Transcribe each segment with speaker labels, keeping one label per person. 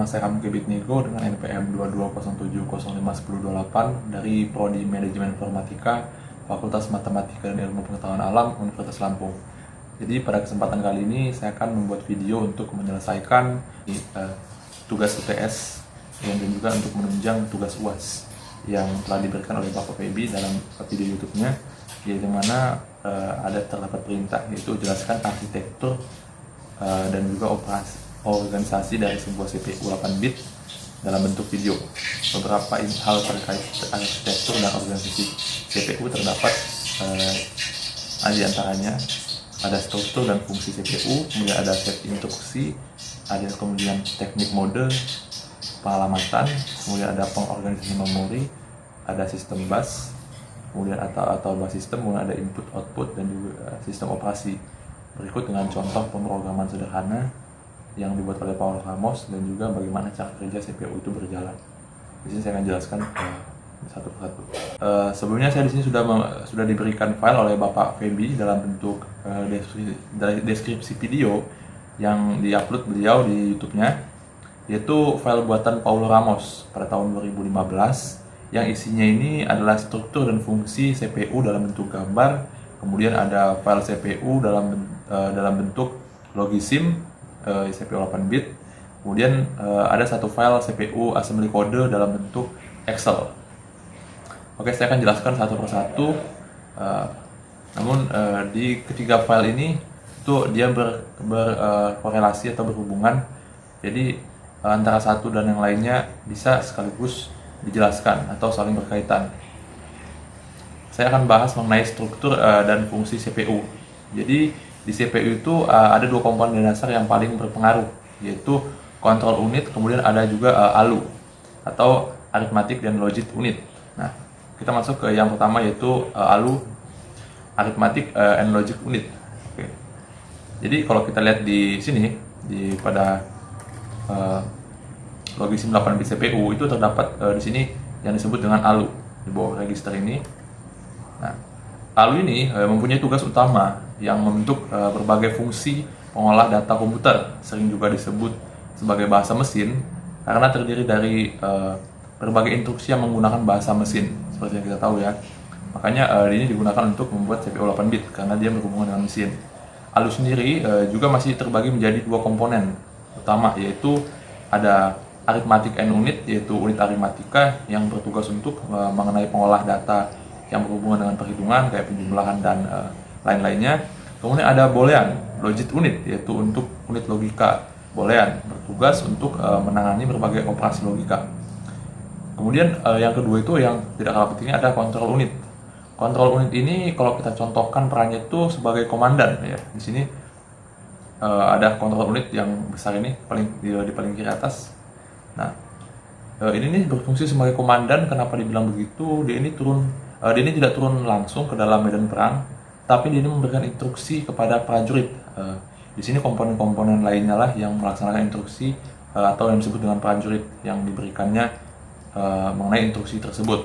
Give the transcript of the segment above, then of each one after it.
Speaker 1: nama saya Hamke Bitnigo dengan NPM 2207051028 dari Prodi Manajemen Informatika, Fakultas Matematika dan Ilmu Pengetahuan Alam, Universitas Lampung. Jadi pada kesempatan kali ini saya akan membuat video untuk menyelesaikan tugas UTS dan juga untuk menunjang tugas UAS yang telah diberikan oleh Bapak Febi dalam video YouTube-nya, yaitu mana terdapat perintah, yaitu jelaskan arsitektur dan juga organisasi dari sebuah CPU 8 bit dalam bentuk video. Beberapa hal terkait arsitektur dan organisasi CPU terdapat di antaranya ada struktur dan fungsi CPU, kemudian ada set instruksi, ada kemudian teknik mode, pengalamatan, kemudian ada pengorganisasi memori, ada sistem bus, kemudian atau bus system, kemudian ada input output dan juga sistem operasi. Berikut dengan contoh pemrograman sederhana yang dibuat oleh Paul Ramos dan juga bagaimana cara kerja CPU itu berjalan. Di sini saya akan jelaskan satu persatu. Sebelumnya saya di sini sudah diberikan file oleh Bapak Febi dalam bentuk deskripsi video yang diupload beliau di YouTube-nya, yaitu file buatan Paul Ramos pada tahun 2015 yang isinya ini adalah struktur dan fungsi CPU dalam bentuk gambar. Kemudian ada file CPU dalam bentuk logisim CPU 8 bit. Kemudian ada satu file CPU assembly code dalam bentuk Excel. Oke, saya akan jelaskan satu persatu. Namun di ketiga file ini itu dia berkorelasi atau berhubungan. Jadi antara satu dan yang lainnya bisa sekaligus dijelaskan atau saling berkaitan. Saya akan bahas mengenai struktur dan fungsi CPU. Jadi di CPU itu ada dua komponen dasar yang paling berpengaruh, yaitu control unit, kemudian ada juga ALU atau arithmetic dan logic unit. Nah, kita masuk ke yang pertama, yaitu ALU, arithmetic and logic unit. Oke. Jadi kalau kita lihat di sini pada logisim 8 bit CPU itu terdapat di sini yang disebut dengan ALU di bawah register ini. Nah, ALU ini mempunyai tugas utama yang membentuk berbagai fungsi pengolah data komputer, sering juga disebut sebagai bahasa mesin karena terdiri dari berbagai instruksi yang menggunakan bahasa mesin, seperti yang kita tahu ya. Makanya ini digunakan untuk membuat CPU 8 bit karena dia berhubungan dengan mesin. ALU sendiri juga masih terbagi menjadi dua komponen utama, yaitu ada arithmetic and unit, yaitu unit aritmatika yang bertugas untuk mengenai pengolah data yang berhubungan dengan perhitungan kayak penjumlahan dan lain-lainnya. Kemudian ada boolean logic unit, yaitu untuk unit logika. Boolean bertugas untuk menangani berbagai operasi logika. Kemudian yang kedua itu yang tidak kalah pentingnya ada control unit. Control unit ini kalau kita contohkan perannya itu sebagai komandan ya. Di sini ada control unit yang besar ini di paling kiri atas. Nah, ini nih berfungsi sebagai komandan. Kenapa dibilang begitu? Dia ini tidak turun langsung ke dalam medan perang, tapi dia ini memberikan instruksi kepada prajurit. Di sini komponen-komponen lainnya lah yang melaksanakan instruksi atau yang disebut dengan prajurit yang diberikannya mengenai instruksi tersebut.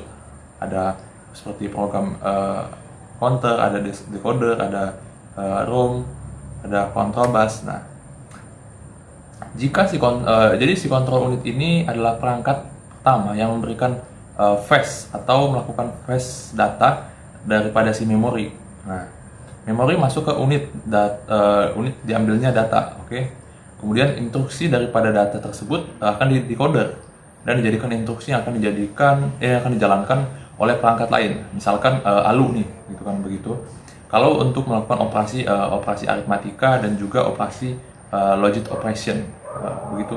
Speaker 1: Ada seperti program counter, ada decoder, ada ROM, ada control bus. Nah, jika jadi si control unit ini adalah perangkat pertama yang memberikan fetch atau melakukan fetch data daripada si memori. Nah, memori masuk ke unit diambilnya data, oke. Kemudian instruksi daripada data tersebut akan decoder dan dijadikan instruksi yang akan dijalankan oleh perangkat lain. Misalkan ALU nih, gitu kan begitu. Kalau untuk melakukan operasi aritmatika dan juga operasi logic operation, begitu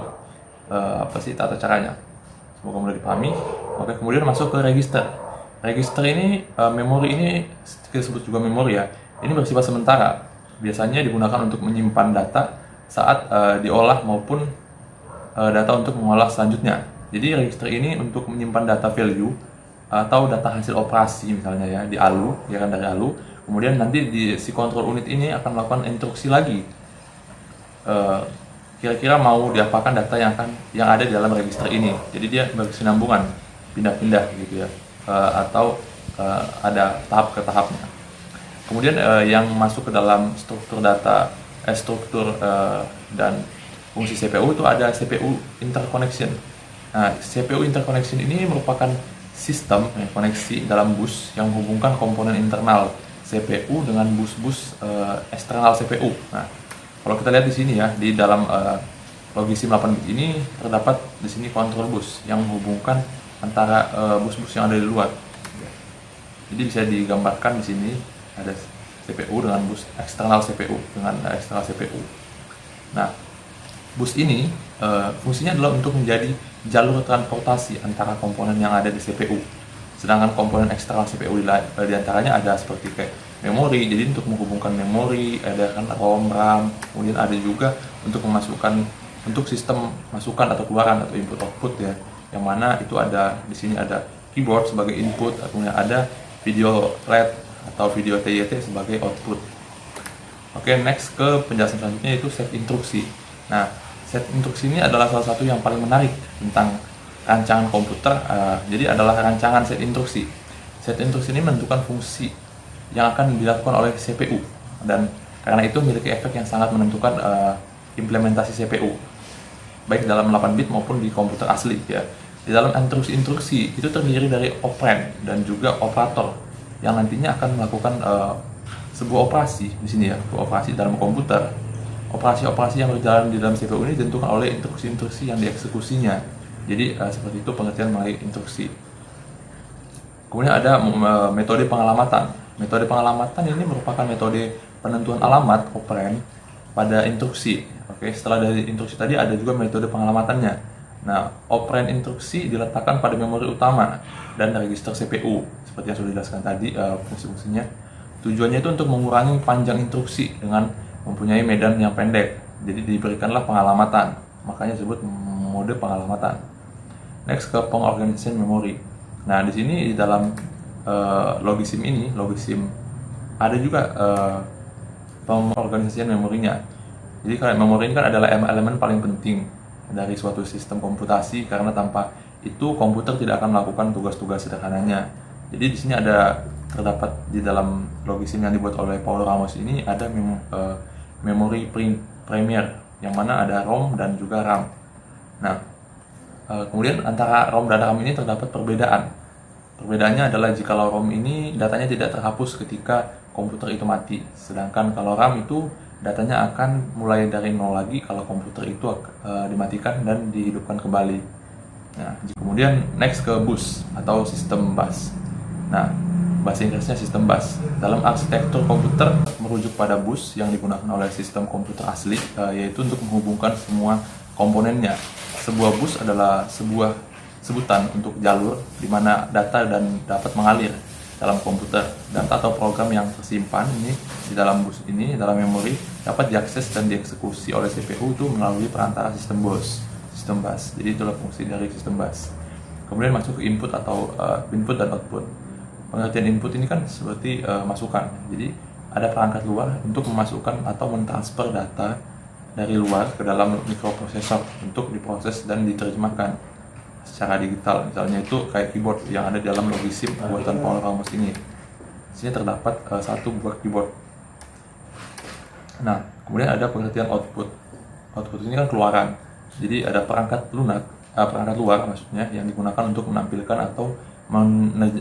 Speaker 1: apa sih tata caranya? Semoga mudah dipahami. Oke, kemudian masuk ke register. Register ini memori ini kita sebut juga memori ya. Ini bersifat sementara. Biasanya digunakan untuk menyimpan data saat diolah maupun data untuk mengolah selanjutnya. Jadi register ini untuk menyimpan data value atau data hasil operasi misalnya ya di ALU, ya kan dari ALU. Kemudian nanti si control unit ini akan melakukan instruksi lagi. Kira-kira mau diapakan data yang ada di dalam register ini. Jadi dia berkesinambungan, pindah-pindah gitu ya, atau ada tahap ke tahapnya. Kemudian yang masuk ke dalam struktur data, dan fungsi CPU itu ada CPU interconnection. Nah, CPU interconnection ini merupakan sistem koneksi dalam bus yang menghubungkan komponen internal CPU dengan bus-bus eksternal CPU. Nah, kalau kita lihat di sini ya, di dalam Logisim 8 bit ini terdapat di sini control bus yang menghubungkan antara bus-bus yang ada di luar. Jadi bisa digambarkan di sini ada CPU dengan bus eksternal CPU dengan eksternal CPU. Nah, bus ini fungsinya adalah untuk menjadi jalur transportasi antara komponen yang ada di CPU. Sedangkan komponen eksternal CPU di antaranya ada seperti kayak memori, jadi untuk menghubungkan memori, ada kan ROM, RAM, kemudian ada juga untuk memasukkan untuk sistem masukan atau keluaran atau input output ya. Yang mana itu ada di sini ada keyboard sebagai input, kemudian ada video LED atau video TYT sebagai output. Oke, next ke penjelasan selanjutnya yaitu set instruksi. Nah, set instruksi ini adalah salah satu yang paling menarik tentang rancangan komputer. Jadi adalah rancangan set instruksi. Set instruksi ini menentukan fungsi yang akan dilakukan oleh CPU dan karena itu memiliki efek yang sangat menentukan implementasi CPU baik dalam 8 bit maupun di komputer asli ya. Di dalam instruksi itu terdiri dari operand dan juga operator yang nantinya akan melakukan sebuah operasi di sini ya, operasi dalam komputer. Operasi-operasi yang berjalan di dalam CPU ini ditentukan oleh instruksi-instruksi yang dieksekusinya. Jadi seperti itu pengertian mengenai instruksi. Kemudian ada metode pengalamatan. Metode pengalamatan ini merupakan metode penentuan alamat operand pada instruksi. Oke, setelah dari instruksi tadi ada juga metode pengalamatannya. Nah, operand instruksi diletakkan pada memori utama dan register CPU seperti yang sudah dijelaskan tadi fungsi-fungsinya. Tujuannya itu untuk mengurangi panjang instruksi dengan mempunyai medan yang pendek. Jadi diberikanlah pengalamatan, makanya disebut mode pengalamatan. Next ke pengorganisasian memori. Nah, di sini di dalam Logisim ini, Logisim ada juga pengorganisasian memorinya. Jadi kalau memori ini kan adalah elemen paling penting dari suatu sistem komputasi karena tanpa itu komputer tidak akan melakukan tugas-tugas sederhananya. Jadi di sini ada terdapat di dalam Logisim yang dibuat oleh Paulo Ramos ini ada memori premier yang mana ada ROM dan juga RAM. Nah, kemudian antara ROM dan RAM ini terdapat perbedaan. Perbedaannya adalah jika ROM ini datanya tidak terhapus ketika komputer itu mati, sedangkan kalau RAM itu datanya akan mulai dari nol lagi kalau komputer itu dimatikan dan dihidupkan kembali. Nah, kemudian next ke bus atau sistem bus. Nah, bahasa Inggrisnya sistem bus. Dalam arsitektur komputer merujuk pada bus yang digunakan oleh sistem komputer asli, yaitu untuk menghubungkan semua komponennya. Sebuah bus adalah sebuah sebutan untuk jalur di mana data dan dapat mengalir dalam komputer. Data atau program yang tersimpan ini di dalam bus ini, dalam memori, dapat diakses dan dieksekusi oleh CPU itu melalui perantara sistem bus. Jadi itulah fungsi dari sistem bus. Kemudian masuk ke input atau input dan output. Pengertian input ini kan seperti masukan. Jadi ada perangkat luar untuk memasukkan atau mentransfer data dari luar ke dalam mikroprosesor untuk diproses dan diterjemahkan secara digital. Misalnya itu kayak keyboard yang ada di dalam Logisim buatan Paulo Ramos ini. Di sini terdapat satu buah keyboard. Nah, kemudian ada pengertian output. Output ini kan keluaran. Jadi ada perangkat luar maksudnya yang digunakan untuk menampilkan atau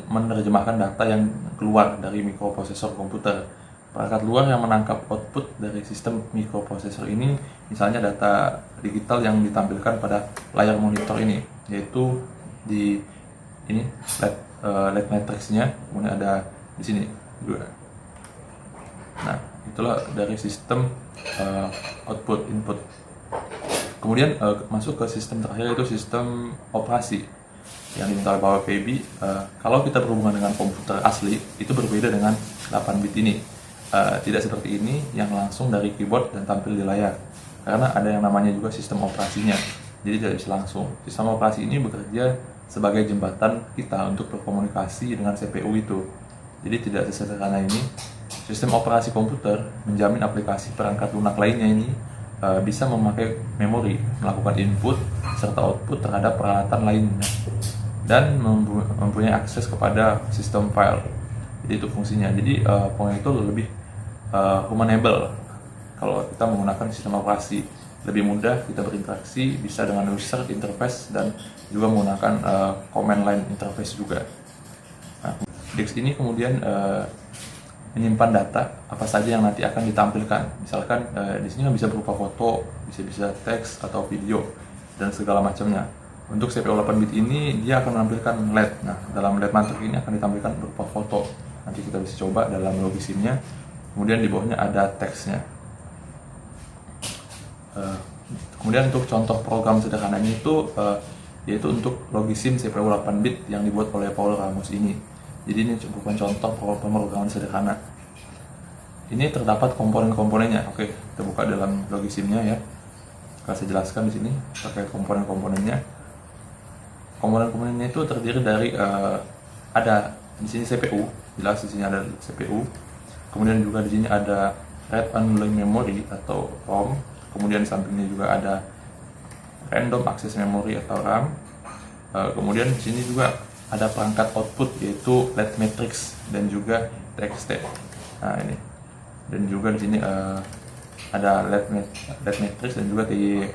Speaker 1: menerjemahkan data yang keluar dari mikroprosesor komputer. Perangkat luar yang menangkap output dari sistem mikroprosesor ini, misalnya data digital yang ditampilkan pada layar monitor ini, yaitu di ini LED matrixnya, kemudian ada di sini juga. Nah, itulah dari sistem output input. Kemudian masuk ke sistem terakhir yaitu sistem operasi yang diminta oleh Power KB. Kalau kita berhubungan dengan komputer asli itu berbeda dengan 8 bit ini. Tidak seperti ini yang langsung dari keyboard dan tampil di layar, karena ada yang namanya juga sistem operasinya, jadi tidak bisa langsung. Sistem operasi ini bekerja sebagai jembatan kita untuk berkomunikasi dengan CPU itu, jadi tidak sesederhana ini. Sistem operasi komputer menjamin aplikasi perangkat lunak lainnya ini bisa memakai memori, melakukan input serta output terhadap peralatan lainnya, dan mempunyai akses kepada sistem file. Jadi itu fungsinya. Jadi pokoknya itu lebih humanable kalau kita menggunakan sistem operasi. lebih mudah kita berinteraksi, bisa dengan user interface dan juga menggunakan command line interface juga. Nah, Dix ini kemudian menyimpan data apa saja yang nanti akan ditampilkan. Misalkan di sini bisa berupa foto, bisa teks atau video dan segala macamnya. Untuk CPU 8 bit ini dia akan menampilkan LED. Nah, dalam LED matrix ini akan ditampilkan berupa foto. Nanti kita bisa coba dalam logisimnya. Kemudian di bawahnya ada teksnya. Kemudian untuk contoh program sederhananya itu yaitu untuk logisim CPU 8 bit yang dibuat oleh Paul Ramos ini. Jadi ini bukan contoh pemrograman sederhana. Ini terdapat komponen-komponennya. Oke, kita buka dalam logisimnya ya. Saya jelaskan di sini pakai komponen-komponennya. Komponen-komponennya itu terdiri dari ada di sini CPU, jelas di sini ada CPU. Kemudian juga di sini ada read only memory atau ROM. Kemudian sampingnya juga ada random access memory atau RAM. Kemudian di sini juga ada perangkat output yaitu LED matrix dan juga TXT. Nah ini, dan juga di sini ada LED matrix dan juga TYY.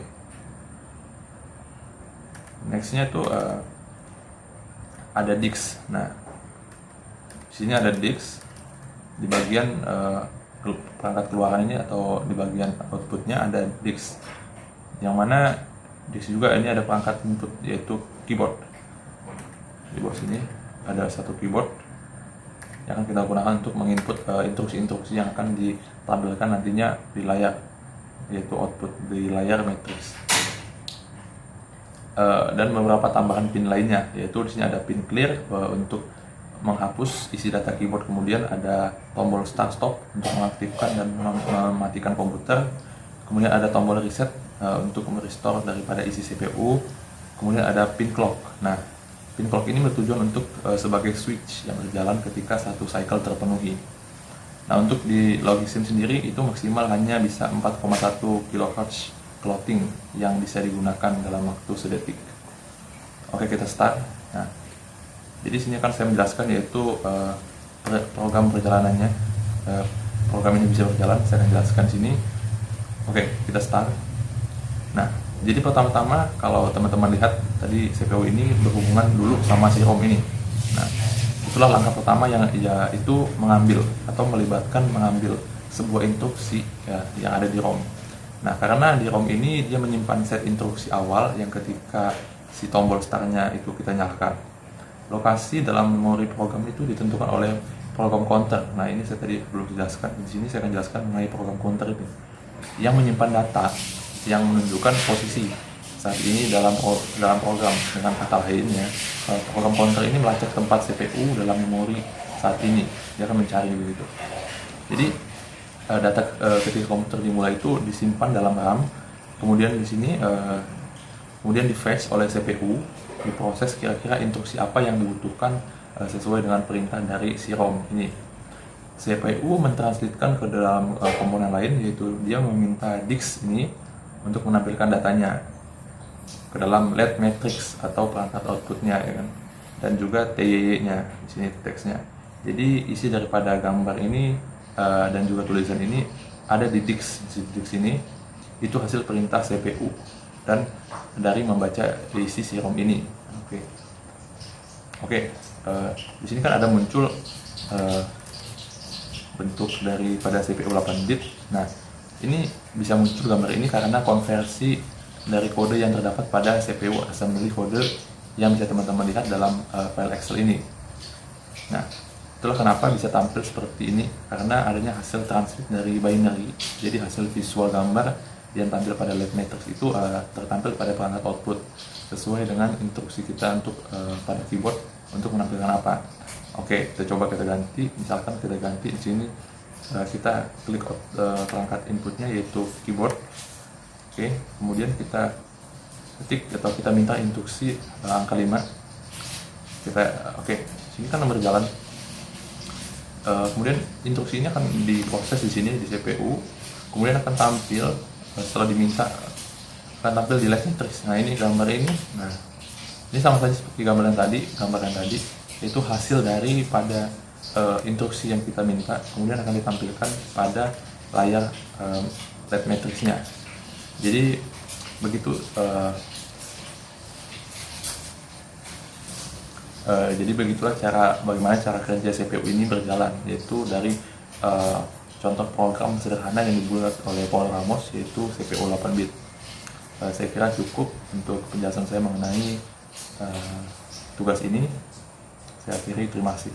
Speaker 1: Nextnya itu ada DIX. Nah di sini ada DIX di bagian perangkat keluaran ini atau di bagian outputnya ada DIX. Yang mana DIX juga ini ada perangkat input yaitu keyboard. Di bawah sini ada satu keyboard yang akan kita gunakan untuk menginput instruksi-instruksi yang akan ditampilkan nantinya di layar, yaitu output di layar matrix. Dan beberapa tambahan pin lainnya, yaitu di sini ada pin clear untuk menghapus isi data keyboard, kemudian ada tombol start stop untuk mengaktifkan dan mematikan komputer, kemudian ada tombol reset untuk merestore daripada isi CPU, kemudian ada pin clock. Nah, pin clock ini bertujuan untuk sebagai switch yang berjalan ketika satu cycle terpenuhi. Nah, untuk di logisim sendiri itu maksimal hanya bisa 4,1 kHz clocking yang bisa digunakan dalam waktu sedetik. Oke, kita start. Nah, jadi sini akan saya menjelaskan yaitu program perjalanannya. Program ini bisa berjalan, saya akan jelaskan sini. Oke, kita start. Nah, jadi pertama-tama kalau teman-teman lihat tadi CPU ini berhubungan dulu sama si ROM ini. Nah, itulah langkah pertama yang yaitu mengambil atau melibatkan mengambil sebuah instruksi ya, yang ada di ROM. Nah, karena di ROM ini dia menyimpan set instruksi awal yang ketika si tombol startnya itu kita nyalakan. Lokasi dalam memori program itu ditentukan oleh program counter. Nah, ini saya tadi belum jelaskan. Di sini saya akan jelaskan mengenai program counter itu yang menyimpan data yang menunjukkan posisi saat ini dalam program. Dengan kata lainnya, program counter ini melacak tempat CPU dalam memori saat ini. Dia akan mencari begitu. Jadi data ketika komputer dimulai itu disimpan dalam RAM, kemudian di sini kemudian di fetch oleh CPU, diproses kira-kira instruksi apa yang dibutuhkan sesuai dengan perintah dari si ROM ini. CPU mentranslitkan ke dalam komponen lain, yaitu dia meminta DIX ini untuk menampilkan datanya ke dalam LED matrix atau perangkat outputnya, ya kan, dan juga TYY-nya di sini teksnya. Jadi isi daripada gambar ini dan juga tulisan ini ada di DIX. DIX ini itu hasil perintah CPU dan dari membaca isi si ROM ini. Oke. Di sini kan ada muncul bentuk daripada CPU 8 bit. Nah, ini bisa muncul gambar ini karena konversi dari kode yang terdapat pada CPU assembly kode yang bisa teman-teman lihat dalam file Excel ini. Nah, itulah kenapa bisa tampil seperti ini, karena adanya hasil transkrip dari binary. Jadi hasil visual gambar yang tampil pada LED matrix itu tertampil pada perangkat output sesuai dengan instruksi kita untuk pada keyboard untuk menampilkan apa. Oke, kita coba kita ganti. Misalkan kita ganti di sini kita klik perangkat inputnya yaitu keyboard. Oke, kemudian kita ketik atau kita minta instruksi angka 5. Sini kan nomor jalan. Kemudian instruksi ini akan diproses di sini di CPU. Kemudian akan tampil setelah diminta akan tampil di LED matrix. Nah, ini gambar ini. Nah, ini sama saja seperti gambar yang tadi, itu hasil daripada instruksi yang kita minta, kemudian akan ditampilkan pada layar LED matrixnya. Jadi begitu. Jadi begitulah bagaimana cara kerja CPU ini berjalan, yaitu dari contoh program sederhana yang dibuat oleh Paul Ramos, yaitu CPU 8 bit. Saya kira cukup untuk penjelasan saya mengenai tugas ini. Saya akhiri, terima kasih.